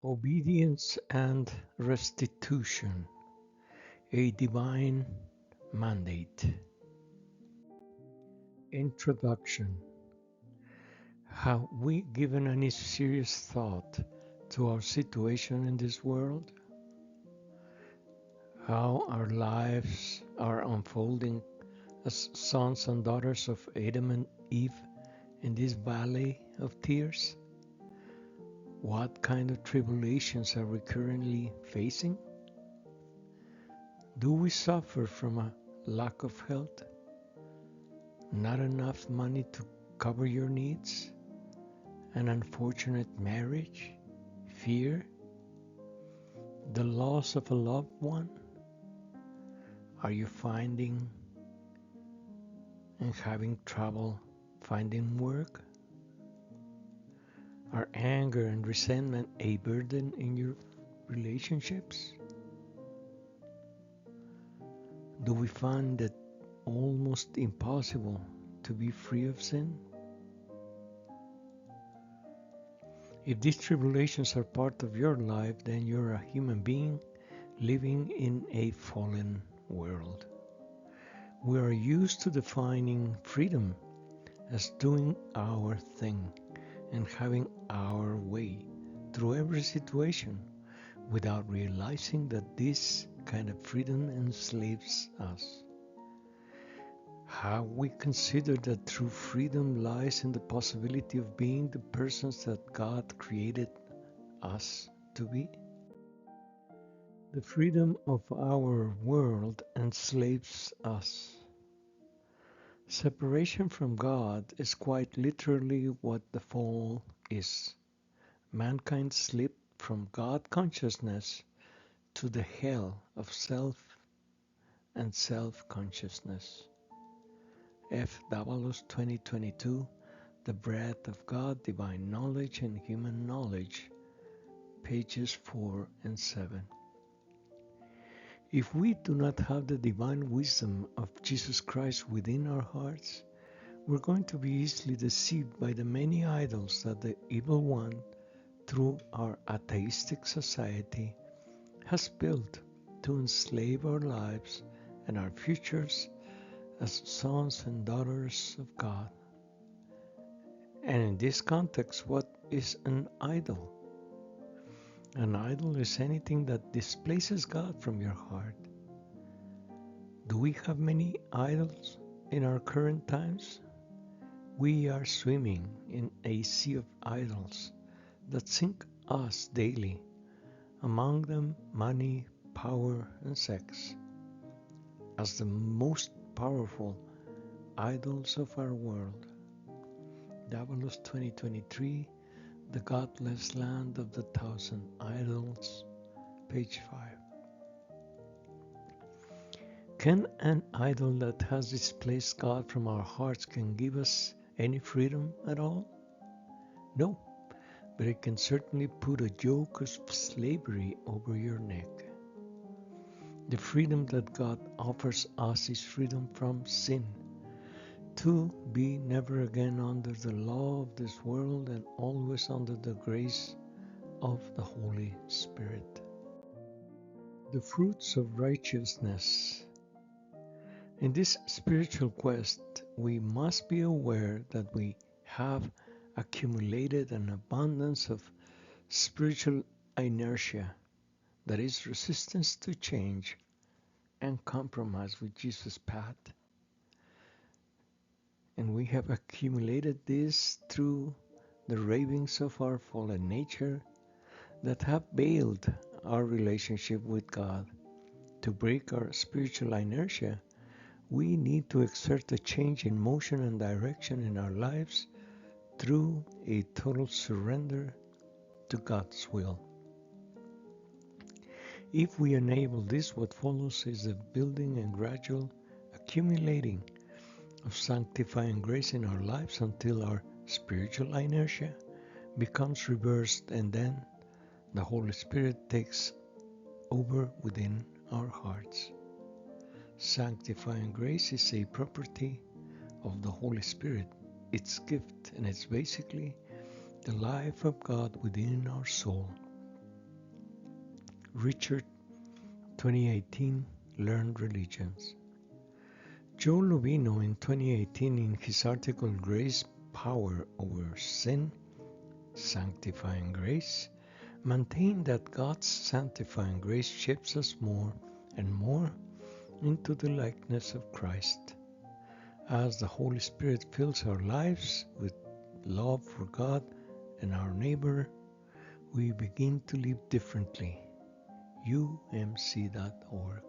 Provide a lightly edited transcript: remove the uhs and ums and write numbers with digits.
Obedience and Restitution, a Divine Mandate. Introduction. Have we given any serious thought to our situation in this world? How our lives are unfolding as sons and daughters of Adam and Eve in this valley of tears? What kind of tribulations are we currently facing? Do we suffer from a lack of health? Not enough money to cover your needs? An unfortunate marriage? Fear? The loss of a loved one? Are you finding and having trouble finding work? Are anger and resentment a burden in your relationships? Do we find it almost impossible to be free of sin? If these tribulations are part of your life, then you're a human being living in a fallen world. We are used to defining freedom as doing our thing and having our way through every situation without realizing that this kind of freedom enslaves us. Have we considered that true freedom lies in the possibility of being the persons that God created us to be? The freedom of our world enslaves us. Separation from God is quite literally what the fall is. Mankind slipped from God consciousness to the hell of self and self-consciousness. F. Davalos 2022, The Breath of God, Divine Knowledge and Human Knowledge, pages 4 and 7. If we do not have the divine wisdom of Jesus Christ within our hearts, we're going to be easily deceived by the many idols that the evil one, through our atheistic society, has built to enslave our lives and our futures as sons and daughters of God. And in this context, what is an idol? An idol is anything that displaces God from your heart. Do we have many idols in our current times? We are swimming in a sea of idols that sink us daily, among them money, power, and sex, as the most powerful idols of our world. Davalos 2023, The Godless Land of the Thousand Idols, page 5. Can an idol that has displaced God from our hearts can give us any freedom at all? No, but it can certainly put a yoke of slavery over your neck. The freedom that God offers us is freedom from sin, to be never again under the law of this world and always under the grace of the Holy Spirit. The fruits of righteousness. In this spiritual quest, we must be aware that we have accumulated an abundance of spiritual inertia, that is, resistance to change and compromise with Jesus' path. And we have accumulated this through the ravings of our fallen nature that have veiled our relationship with God. To break our spiritual inertia, we need to exert a change in motion and direction in our lives through a total surrender to God's will. If we enable this, what follows is the building and gradual accumulating of sanctifying grace in our lives until our spiritual inertia becomes reversed, and then the Holy Spirit takes over within our hearts. Sanctifying grace is a property of the Holy Spirit, its gift, and it's basically the life of God within our soul. Richard, 2018, Learned Religions. Joe Lovino in 2018 in his article Grace, Power Over Sin, Sanctifying Grace, maintained that God's sanctifying grace shapes us more and more into the likeness of Christ. As the Holy Spirit fills our lives with love for God and our neighbor, we begin to live differently. umc.org